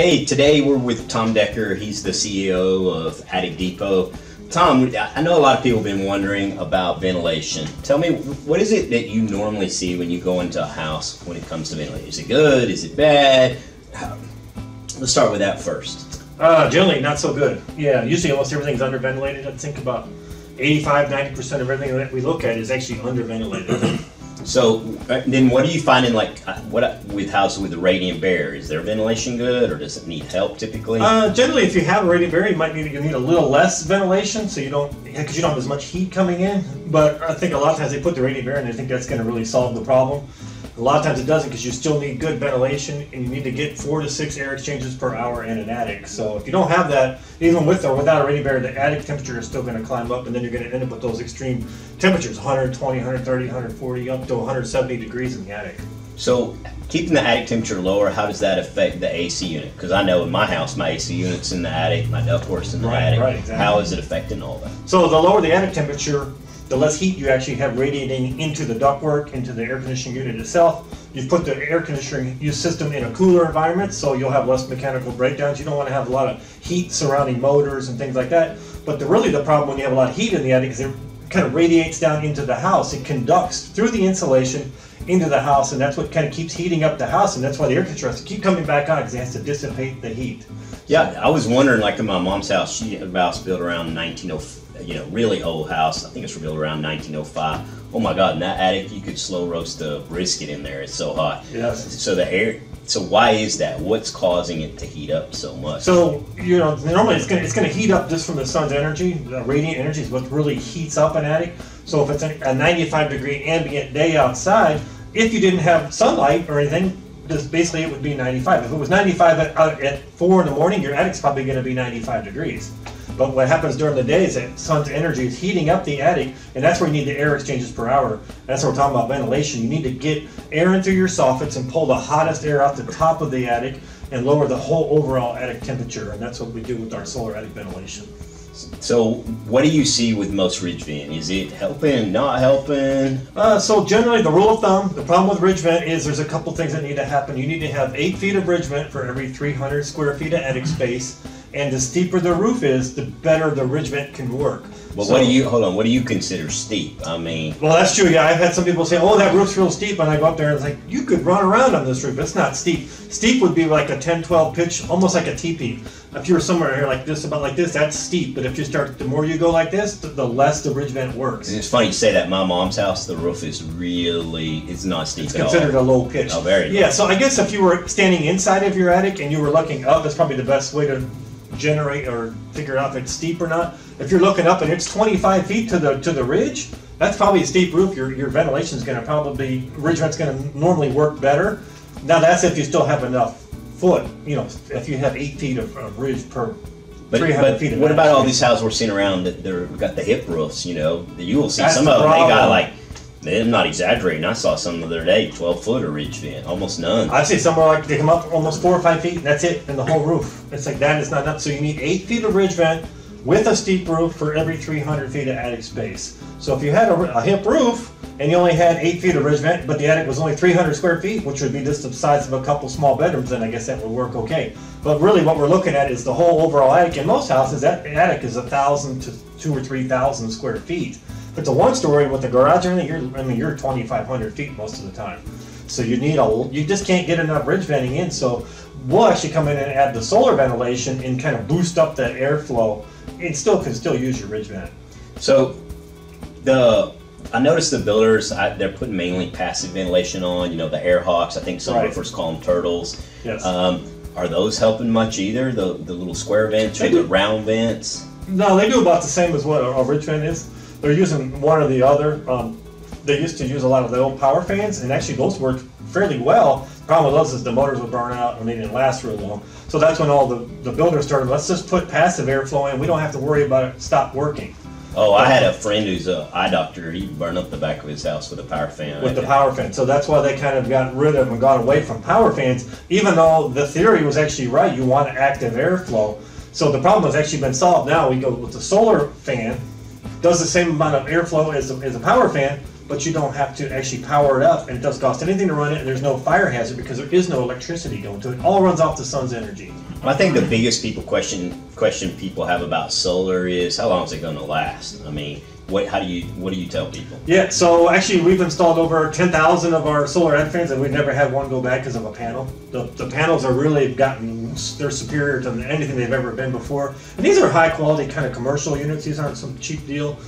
Hey, today we're with Tom Decker. He's the CEO of Attic Depot. Tom, I know a lot of people have been wondering about ventilation. Tell me, what is it that you normally see when you go into a house when it comes to ventilation? Is it good? Is it bad? Let's start with that first. Generally, not so good. Yeah, usually almost everything's underventilated. I think about 85–90% of everything that we look at is actually underventilated. So then what are you finding, like with houses with a radiant barrier? Is their ventilation good, or does it need help typically? Generally, if you have a radiant barrier, you need a little less ventilation, so because you don't have as much heat coming in. But I think a lot of times they put the radiant barrier and they think that's going to really solve the problem. A lot of times it doesn't, because you still need good ventilation, and you need to get 4 to 6 air exchanges per hour in an attic. So if you don't have that, even with or without a radiant barrier, the attic temperature is still going to climb up, and then you're going to end up with those extreme temperatures, 120, 130, 140, up to 170 degrees in the attic. So keeping the attic temperature lower, how does that affect the AC unit? Because I know in my house, my AC unit's in the attic, my ductwork's in the attic. Right, exactly. How is it affecting all that? So the lower the attic temperature, the less heat you actually have radiating into the ductwork, into the air conditioning unit itself. You've put the air conditioning system in a cooler environment, so you'll have less mechanical breakdowns. You don't want to have a lot of heat surrounding motors and things like that. But really the problem when you have a lot of heat in the attic is it kind of radiates down into the house. It conducts through the insulation into the house, and that's what kind of keeps heating up the house, and that's why the air conditioner has to keep coming back on, because it has to dissipate the heat. Yeah, I was wondering, like in my mom's house, she had a house built around 1905. Really old house. I think it's built around 1905. Oh my God, in that attic, you could slow roast a brisket in there. It's so hot. Yes. So why is that? What's causing it to heat up so much? So, normally it's going to heat up just from the sun's energy. The radiant energy is what really heats up an attic. So if it's a 95-degree ambient day outside, if you didn't have sunlight or anything, basically it would be 95. If it was 95 at 4 in the morning, your attic's probably going to be 95 degrees. But what happens during the day is that sun's energy is heating up the attic, and that's where you need the air exchanges per hour. That's what we're talking about ventilation. You need to get air in through your soffits and pull the hottest air out the top of the attic and lower the whole overall attic temperature, and that's what we do with our solar attic ventilation. So what do you see with most ridge vent? Is it helping, not helping? So generally the rule of thumb, the problem with ridge vent is there's a couple things that need to happen. You need to have 8 feet of ridge vent for every 300 square feet of attic space. And the steeper the roof is, the better the ridge vent can work. Well, what do you consider steep? I mean... Well, that's true. Yeah, I've had some people say, oh, that roof's real steep. And I go up there and it's like, you could run around on this roof. It's not steep. Steep would be like a 10-12 pitch, almost like a teepee. If you were somewhere here like this, about like this, that's steep. But if you start, the more you go like this, the less the ridge vent works. And it's funny you say that. My mom's house, the roof is it's not steep at all. It's considered a low pitch. Oh, very low. Yeah, so I guess if you were standing inside of your attic and you were looking up, that's probably the best way to generate or figure out if it's steep or not. If you're looking up and it's 25 feet to the ridge, that's probably a steep roof. Your ventilation is going to ridge vent's going to normally work better. Now that's if you still have enough foot, if you have 8 feet of ridge per 300 feet of what about all these houses we're seeing around that we've got the hip roofs, you will see some of them, they got like, I'm not exaggerating, I saw some the other day, 12-foot of ridge vent, almost none. I'd say somewhere like they come up almost 4 or 5 feet, and that's it, in the whole roof. It's like that is not enough. So you need 8 feet of ridge vent with a steep roof for every 300 feet of attic space. So if you had a hip roof and you only had 8 feet of ridge vent, but the attic was only 300 square feet, which would be just the size of a couple small bedrooms, then I guess that would work okay. But really what we're looking at is the whole overall attic. In most houses, that attic is 1,000 to 2,000 or 3,000 square feet. If it's a one-story with a garage or anything, you're 2,500 feet most of the time. So you just can't get enough ridge venting in. So we'll actually come in and add the solar ventilation and kind of boost up that airflow. It can still use your ridge vent. So I noticed the builders, they're putting mainly passive ventilation on. The air hawks. I think some roofers call them turtles. Yes. Are those helping much either? The little square vents or the round vents? No, they do about the same as what a ridge vent is. They're using one or the other. They used to use a lot of the old power fans, and actually those worked fairly well. The problem with those is the motors would burn out and they didn't last real long. So that's when all the builders started, let's just put passive airflow in. We don't have to worry about it stop working. Oh, I had a friend who's an eye doctor. He'd burn up the back of his house with a power fan. With the power fan. So that's why they kind of got rid of and got away from power fans, even though the theory was actually right. You want active airflow. So the problem has actually been solved now. We go with the solar fan, does the same amount of airflow as a power fan, but you don't have to actually power it up, and it doesn't cost anything to run it, and there's no fire hazard because there is no electricity going to it. It all runs off the sun's energy. I think the biggest question people have about solar is how long is it going to last? I mean, what do you tell people? Yeah, so actually we've installed over 10,000 of our solar attic fans, and we've never had one go bad because of a panel. The panels are really they're superior to anything they've ever been before. And these are high quality kind of commercial units. These aren't some cheap deal.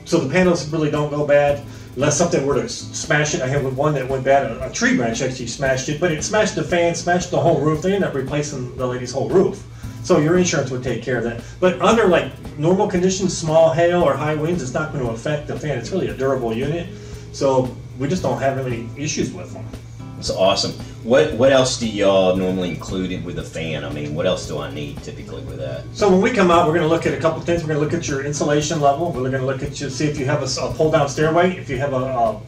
So the panels really don't go bad unless something were to smash it. I have one that went bad. A tree branch actually smashed it, but it smashed the fan, smashed the whole roof. They ended up replacing the lady's whole roof. So your insurance would take care of that. But under like normal conditions, small hail or high winds, it's not going to affect the fan. It's really a durable unit. So we just don't have any issues with them. That's awesome. What else do y'all normally include with a fan? I mean, what else do I need typically with that? So when we come out, we're going to look at a couple things. We're going to look at your insulation level. We're going to look at see if you have a pull down stairway. If you have a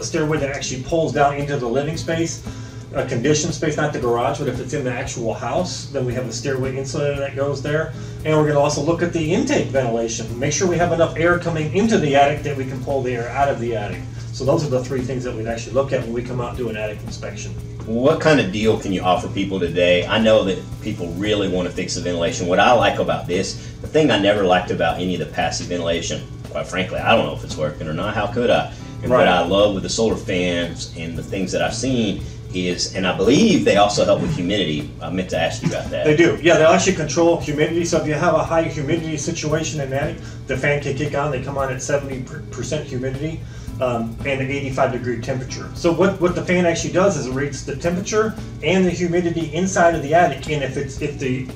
stairway that actually pulls down into the living space, a conditioned space, not the garage, but if it's in the actual house, then we have a stairway insulator that goes there. And we're going to also look at the intake ventilation. Make sure we have enough air coming into the attic that we can pull the air out of the attic. So those are the three things that we'd actually look at when we come out and do an attic inspection. What kind of deal can you offer people today? I know that people really want to fix the ventilation. What I like about this, the thing I never liked about any of the passive ventilation, quite frankly, I don't know if it's working or not. How could I? And Right. what I love with the solar fans and the things that I've seen is, and I believe they also help with humidity. I meant to ask you about that. They do. Yeah, they'll actually control humidity. So if you have a high humidity situation in the attic, the fan can kick on. They come on at 70% humidity. And an 85-degree temperature. So what the fan actually does is it reads the temperature and the humidity inside of the attic, and if the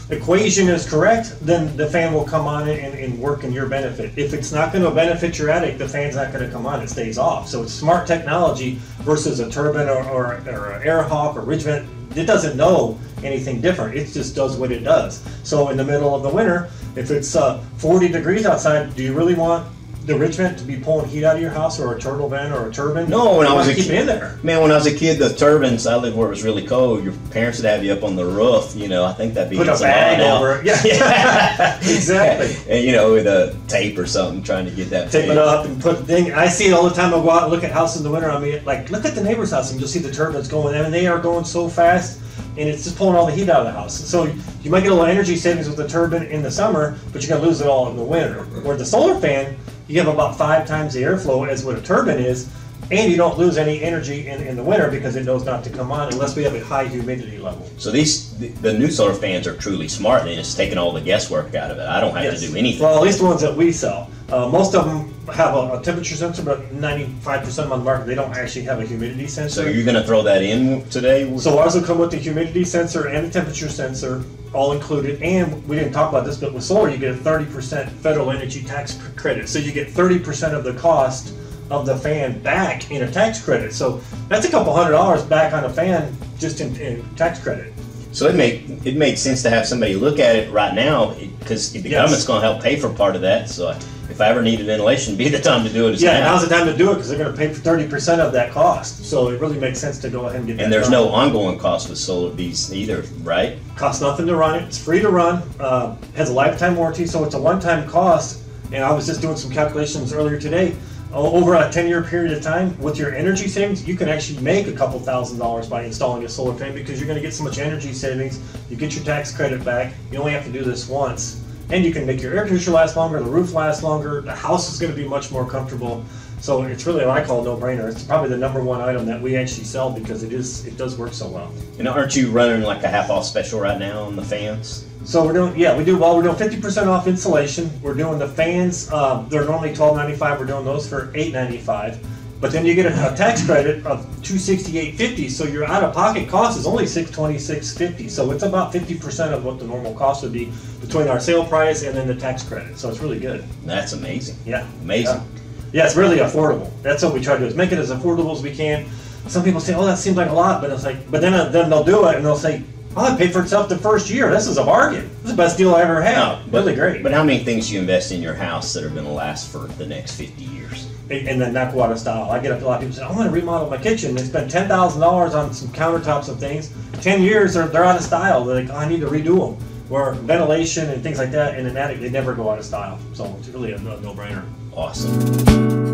equation is correct, then the fan will come on and work in your benefit. If it's not going to benefit your attic, the fan's not going to come on, it stays off. So it's smart technology versus a turbine or an air hawk or ridge vent. It doesn't know anything different, it just does what it does. So in the middle of the winter, if it's 40 degrees outside, do you really want the ridge vent to be pulling heat out of your house, or a turtle vent or a turbine? No, when I was a keep kid, it in there. Man, when I was a kid, the turbines, I lived where it was really cold. Your parents would have you up on the roof, I think that'd be Put a bag over it. Yeah, exactly. And with a tape or something, trying to get that Tape it up and put the thing. I see it all the time. I go out and look at houses in the winter. I mean, like, look at the neighbor's house and you'll see the turbines going. I mean, they are going so fast, and it's just pulling all the heat out of the house. So you might get a little energy savings with the turbine in the summer, but you're gonna lose it all in the winter. Where the solar fan, you have about 5 times the airflow as what a turbine is, and you don't lose any energy in the winter because it knows not to come on unless we have a high humidity level. So the new solar fans are truly smart, and it's taking all the guesswork out of it. I don't have to do anything. Well, at least the ones that we sell. Most of them have a temperature sensor, but 95% of them on the market, they don't actually have a humidity sensor. So you're going to throw that in today? So ours will come with the humidity sensor and the temperature sensor, all included. And we didn't talk about this, but with solar, you get a 30% federal energy tax credit. So you get 30% of the cost of the fan back in a tax credit. So that's a couple $100 back on a fan just in tax credit. So it made sense to have somebody look at it right now, because the government's going to help pay for part of that. So if I ever needed ventilation, be the time to do it. Now's the time to do it because they're going to pay for 30% of that cost. So it really makes sense to go ahead and get that. And there's done. no ongoing cost with solar these either, right? Costs nothing to run it. It's free to run. Has a lifetime warranty, so it's a one-time cost. And I was just doing some calculations earlier today. Over a 10-year period of time, with your energy savings, you can actually make a couple $1,000s by installing a solar fan because you're going to get so much energy savings. You get your tax credit back. You only have to do this once. And you can make your air conditioner last longer, the roof last longer, the house is going to be much more comfortable. So it's really what I call a no-brainer. It's probably the #1 item that we actually sell because it does work so well. And aren't you running like a half-off special right now on the fans? So we're doing 50% off insulation. We're doing the fans. They're normally $12.95. We're doing those for $8.95. But then you get a tax credit of $268.50. So your out-of-pocket cost is only $626.50. So it's about 50% of what the normal cost would be between our sale price and then the tax credit. So it's really good. That's amazing. Yeah, amazing. Yeah, it's really affordable. That's what we try to do, is make it as affordable as we can. Some people say, "Oh, that seems like a lot," but it's like, but then they'll do it and they'll say, "Oh, it paid for itself the first year. This is a bargain. This is the best deal I ever had." No, really great. But how many things do you invest in your house that are going to last for the next 50 years? And then not go out of style. I get up to a lot of people say, "I want to remodel my kitchen." They spend $10,000 on some countertops and things. 10 years, they're out of style. They're like, "Oh, I need to redo them." Where ventilation and things like that in an attic, they never go out of style. So it's really a no-brainer. Awesome.